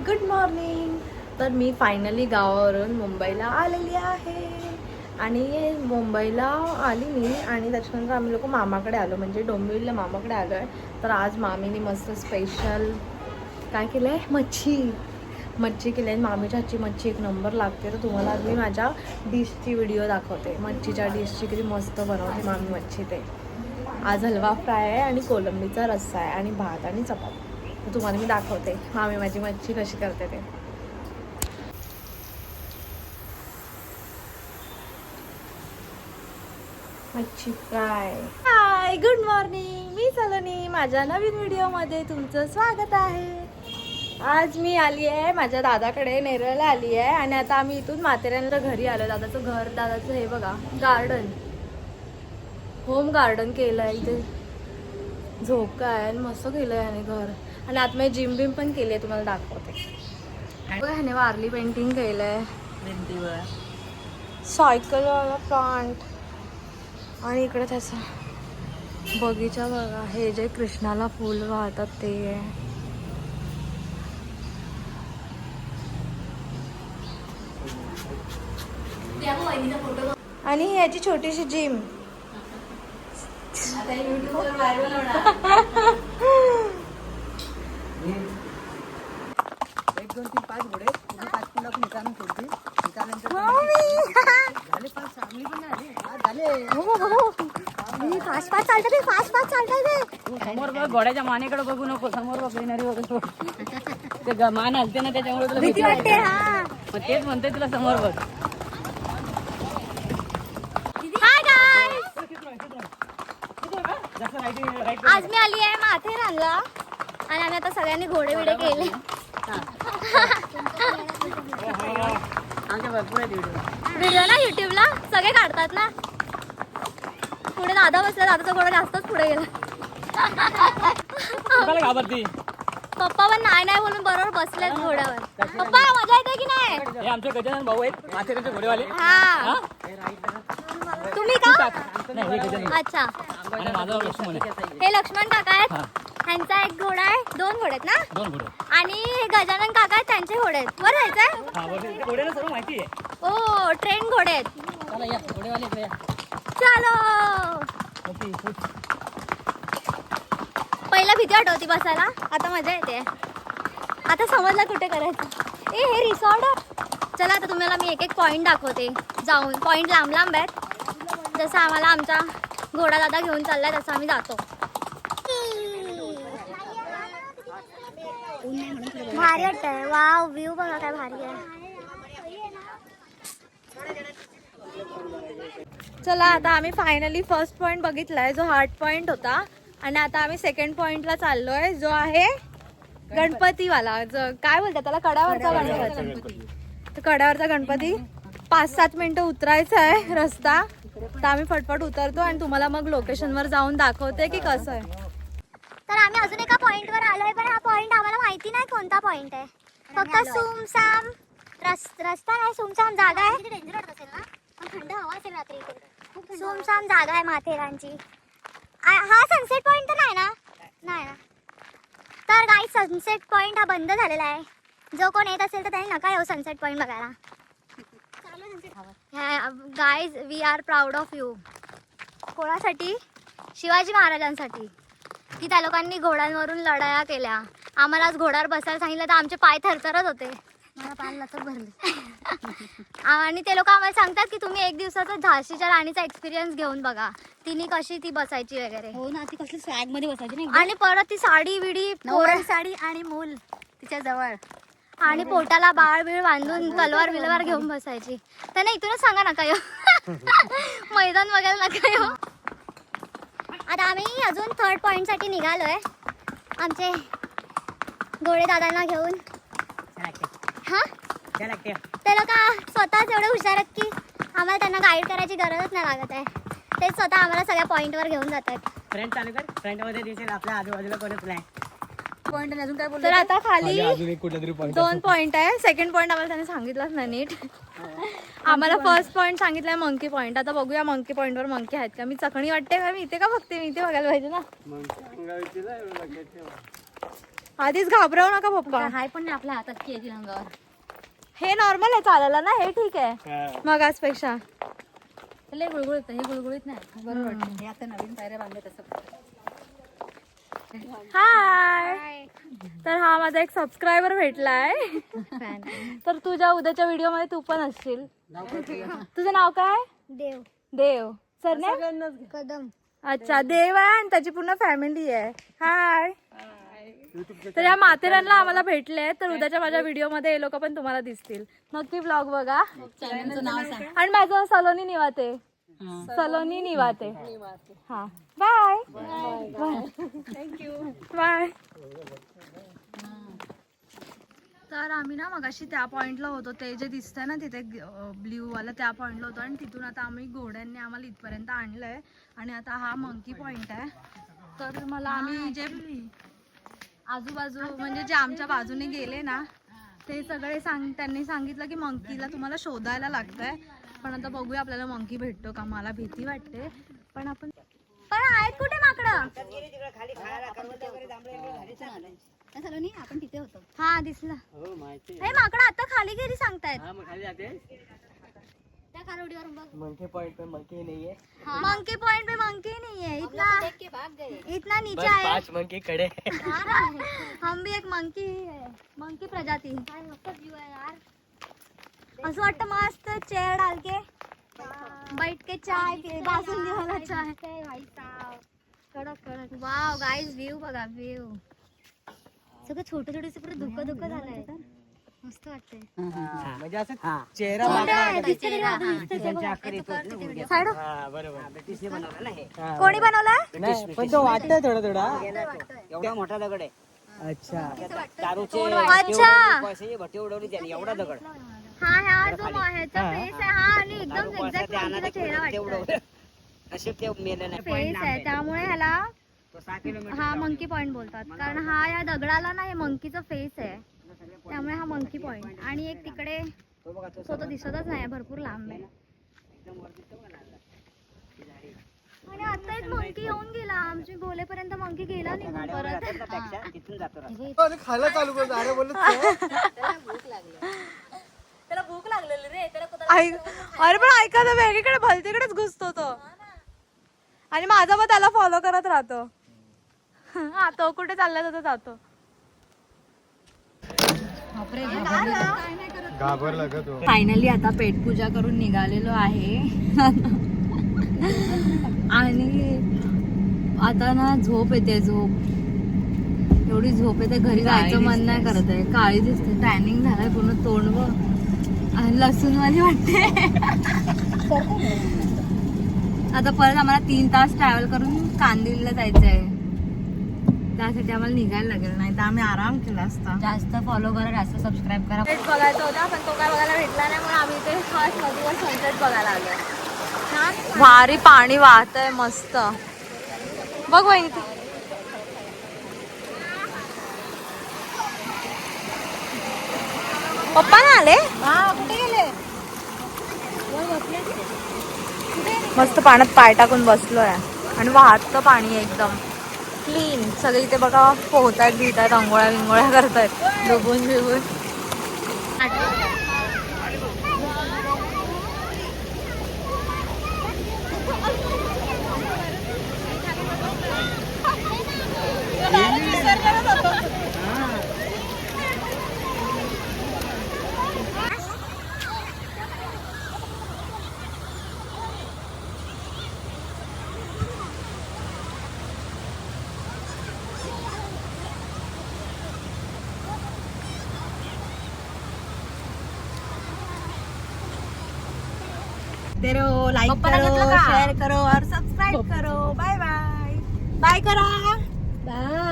Good morning. तर मी finally गावावरून मुंबईला आलेली आहे आणि मुंबईला आली मी आणि त्याच्यानंतर आम्ही लोक मामाकडे आलो, म्हणजे डोंबिवलीला मामाकडे आलो आहे. तर आज मामीने मस्त स्पेशल काय केलं आहे, मच्छी केली आहे. मामीच्या हातची मच्छी एक नंबर लागते. तर तुम्हाला आज मी माझ्या डिशची व्हिडिओ दाखवते, मच्छीच्या डिशची किती मस्त बनवते मामी मच्छी. ते आज हलवा फ्राय आहे आणि कोलंबीचा रस्सा आहे आणि भात आणि चपाती. तर तुम्हाला मी दाखवते मामी माझी मच्छी कशी करते ते. मच्छी फ्राय. हाय, गुड मॉर्निंग. मी सलोनी. माझ्या नवीन व्हिडिओमध्ये तुमचं स्वागत आहे. आज मी आली आहे माझ्या दादाकडे, नेरळला आली आहे आणि आता आम्ही इथून माथेरानला घरी आलो. दादाचं घर, दादाचं हे बघा गार्डन, होम गार्डन केलं आहे. इथे झोका आहे आणि मस्त केलं आहे आणि घर, आणि आतमध्ये जिम बिम पण केली आहे, तुम्हाला दाखवते. ह्याने वारली पेंटिंग केलं आहे भिंतीवर, सायकलवाला प्लांट, आणि इकडे त्याचा बगीचा बघा. हे जे कृष्णाला फूल वाहतात ते आहे. आणि ह्याची छोटीशी जिम. आता युट्यूबवर व्हायरल होणार. 1 2 3 5 घोडे, 5 कुंडा पण निकालून सोडते. निकाल्यानंतर झाले 5 सामने पण आले. झाले फास्ट फास्ट चालतं, फास्ट चालतं. समोर बघ, घोड्याच्या मानेकडे बघू नको, समोर बघ ग्रीनरी बघू. ते मान हलते ना, त्याच्यामुळे तुला भीती वाटते. हा, मग तेच म्हणते तुला, समोर बघ. आज मी आली आहे माथेरानला आणि आम्ही आता सगळ्यांनी घोडे बिडे केले. व्हिडिओ ना युट्यूबला सगळे काढतात ना. पुढे दादा बसला, दादाचा घोडा जास्तच पुढे गेला. पप्पा पण नाही बोलून बरोबर बसलेत घोड्यावर. पप्पा मजा येते की नाही? आमचे गजानन भाऊ आहेत माथेरानचे घोडेवाले. हा, तुम्ही का? अच्छा, हे लक्ष्मण काका आहेत. ह्यांचा एक घोडा आहे, 2 घोडे आहेत ना. 2 घोडे. आणि हे गजानन काका आहेत, त्यांचे घोडे आहेत. वर जायचंय. घोड्याला सर्व माहिती आहे. ओ, ट्रेन घोडे आहेत. चला या घोडेवाले इकडे या. चलो. पहिला भीती वाटत बसायला, आता मजा येते. आता समजलं कुठे करायचं. हे रिसॉर्ट आहे. चला आता तुम्हाला मी एक एक पॉईंट दाखवते जाऊन. पॉईंट लांब लांब आहेत. जसं आम्हाला आमचा घोडा दादा घेऊन चाललाय तसं आम्ही जातो. भारी वाटतंय. वाव, व्ह्यू बघा काय भारी आहे. चला आता आम्ही फायनली फर्स्ट पॉइंट बघितलाय, जो हार्ट पॉइंट होता. आणि आता आम्ही सेकंड पॉइंटला चाललोय, जो आहे गणपतीवाला. काय बोलतात त्याला, कड्यावरचा गणपती. तर कड्यावरचा गणपती 5-7 मिनिटं उतरायचा आहे रस्ता. तर आम्ही फटफट उतरतो आणि तुम्हाला मग लोकेशनवर जाऊन दाखवते की कसं आहे. तर आम्ही अजून एका पॉइंटवर आलोय, पण हा पॉइंट आम्हाला माहिती नाही कोणता पॉइंट आहे. फक्त सुमसाम रस्ता नाही, सुमसाम जागा आहे. थंड हवा असेल रात्री. सुमसाम जागा आहे माथेरानची. हा सनसेट पॉइंट तर नाही ना? नाही ना. तर गाईज सनसेट पॉइंट हा बंद झालेला आहे. जो कोण येत असेल तर त्यांनी नका येऊ सनसेट पॉइंट बघायला. Guys, we are proud of you. कोणासाठी? शिवाजी महाराजांसाठी, की त्या लोकांनी घोड्यांवरून लढाया केल्या. आम्हाला आज घोड्यावर बसायला सांगितलं तर आमचे पाय थरथरत होते. मला पाय लचक भरले. आणि ते लोक आम्हाला सांगतात की तुम्ही 1 दिवसाचा झाशीच्या राणीचा एक्सपिरियन्स घेऊन बघा. तिने कशी ती बसायची वगैरे. हो ना, ती कसली स्वॅग मध्ये बसायची नाही. आणि परत ती साडी बिडी, कोरड साडी आणि मूल तिच्या जवळ, आणि पोटाला बाळ बीळ बांधून तलवार बिलवार घेऊन बसायची. त्यांना इथूनच सांगा नका येऊ. मैदान बघायला नका येऊ. आता आम्ही अजून 3rd पॉइंट साठी निघालोय आमचे घोडे दादांना घेऊन. हा, ते लोक स्वतःच एवढे हुशार आहेत की आम्हाला त्यांना गाईड करायची गरजच नाही लागत आहे. ते स्वतः आम्हाला सगळ्या पॉइंटवर घेऊन जातात. फ्रेंड चालू कर, फ्रेंड मध्ये दिसेल आपल्या आजूबाजूला कोणच नाही पॉइंट. अजून काय बोलतो? तर आता खाली 2 पॉइंट आहे. सेकंड पॉइंट आम्हाला त्याने सांगितलंच नाही नीट. आम्हाला फर्स्ट पॉइंट सांगितलंय मंकी पॉइंट. आता बघूया मंकी पॉइंटवर मंकी आहेत का. मी चकणी वाटते का, मी इथे का बघते, मी इथे बघायला पाहिजे ना. आधीच घाबरवू नका पप्पा. हाय पण नाही आपल्या हातात केली अंगावर. हे नॉर्मल आहे चालायला ना, हे ठीक आहे मग आजपेक्षा. लय गुळगुळीत हे गुळगुळीत नाही बरोबर वाटतं. हे आता नवीन पायऱ्या बांधले तसं. हाय. तर हा माझा एक सबस्क्रायबर भेटलाय. फॅन. तर तुझ्या उद्याच्या व्हिडिओ मध्ये तू पण असशील. तुझं नाव काय? देव. देव. सरनेम? कदम. अच्छा, देव आहे आणि त्याची पूर्ण फॅमिली आहे. हाय. तर या माथेरानला आम्हाला भेटले, तर उद्याच्या माझ्या व्हिडिओ मध्ये हे लोक पण तुम्हाला दिसतील. नक्की ब्लॅग बघा. चॅनलचं नाव सांग. आणि माझं सलोनी निवाते. सलोनी निवाते. हा, बाय. थँक्यू. बाय. तर आम्ही ना मगाशी त्या पॉइंटला होतो, ते जे दिसतंय ना तिथे ब्ल्यू वाला, त्या पॉइंटला होतो. आणि तिथून आता आम्ही घोड्यांनी आम्हाला इथपर्यंत आणलंय. आणि आता हा मंकी पॉइंट आहे. तर मला आम्ही जे आजूबाजू म्हणजे जे आमच्या बाजूने गेले ना ते सगळे त्यांनी सांगितलं की मंकीला तुम्हाला शोधायला लागतंय. पण आता बघूया आपल्याला मंकी भेटतो का. मला भीती वाटते पण आपण आहेत कुठे माकडं. सलोनी आपण तिथे होतो. हा दिसला. हो माहिती. हे माकडं आता खाली गेली सांगतायत. हा मग खाली जाते. त्या कारोडीवर बघ. मंकी पॉइंट पे मंकी नहीं है. मंकी पॉइंट पे मंकी नहीं है. इतना नीचे बस है. 5 मंकी खड़े हैं. हम भी एक मंकी ही है. मंकी प्रजाती. काय मस्त व्ह्यू आहे यार. असं वाटतं मस्त चेअर डाल के बैठ के चाय पे बासुंदी वाला चाय. भाई साहब. कडक कडक. वाव गाईज व्ह्यू बघा व्ह्यू. सगळं छोटे छोटे सगळं धुकं धुकं झालंय. मस्त वाटतंय. म्हणजे असं चेहरा साईड. ब्रिटिशने बनवलं ना हे. कोणी बनवलाय? पण तो वाटतंय थोडा थोडा. एवढा मोठा दगड आहे. अच्छा. दारूचे अच्छा. पैसे भट्टी उडवली त्याने एवढा दगड. हा ह्या जो ह्याचा फेस आहे हा आणि एकदम एक्झॅक्ट मंकीचा चेहरा वाटतोय. नशीब ते मेलं नाही. फेस आहे त्यामुळे ह्याला तो 6 किलोमीटर. हा मंकी पॉइंट बोलतात. कारण हा या दगडाला ना हे मंकीचा फेस आहे त्यामुळे हा मंकी पॉइंट. आणि एक तिकडे तो तर दिसतच नाही, भरपूर लांब आहे. आणि आता एक मंकी येऊन गेला. आमची बोलेपर्यंत मंकी गेला निघून परत. तिथून जातो. खायला चालू करतो. अरे बोलत त्याला भूक लागलेली रे. अरे पण ऐका तर वेगळीकडे भलतीकडेच घुसतो तो. आणि माझा मग त्याला फॉलो करत राहतो. हा तो कुठे चालला तो जातो. घाबरला का तो. फायनली आता पेटपूजा करून निघालेलो आहे. आणि आता ना झोप येते. एवढी झोप येते घरी जायचं मन नाही करत आहे. काळी दिसते. टॅनिंग झालाय पूर्ण तोंड व लसूणवाली वाटते. आता परत आम्हाला 3 तास ट्रॅव्हल करून कांदिवलीला जायचं आहे. त्यासाठी आम्हाला निघायला लागेल, नाही तर आम्ही आराम केला असता. जास्त फॉलो करा, जास्त सबस्क्राईब करा. सनसेट बघायचा होता पण तो काय बघायला भेटला नाही, म्हणून आम्ही इथे खास नदीवर सनसेट बघायला आलो. भारी पाणी वाहतंय मस्त. बघ वहिनी तू. पप्पा ना आले. कुठे गेले? मस्त पाण्यात पाय टाकून बसलोय आणि वाहतं पाणी एकदम क्लीन. सगळे इथे बघा पोहतायत, भिजतायत, अंघोळ्या विंगोळ्या करतायत डुबून बिबून. लाइक करो, शेयर करो और सब्सक्राइब करो. Bye bye. बाय करा. बाय.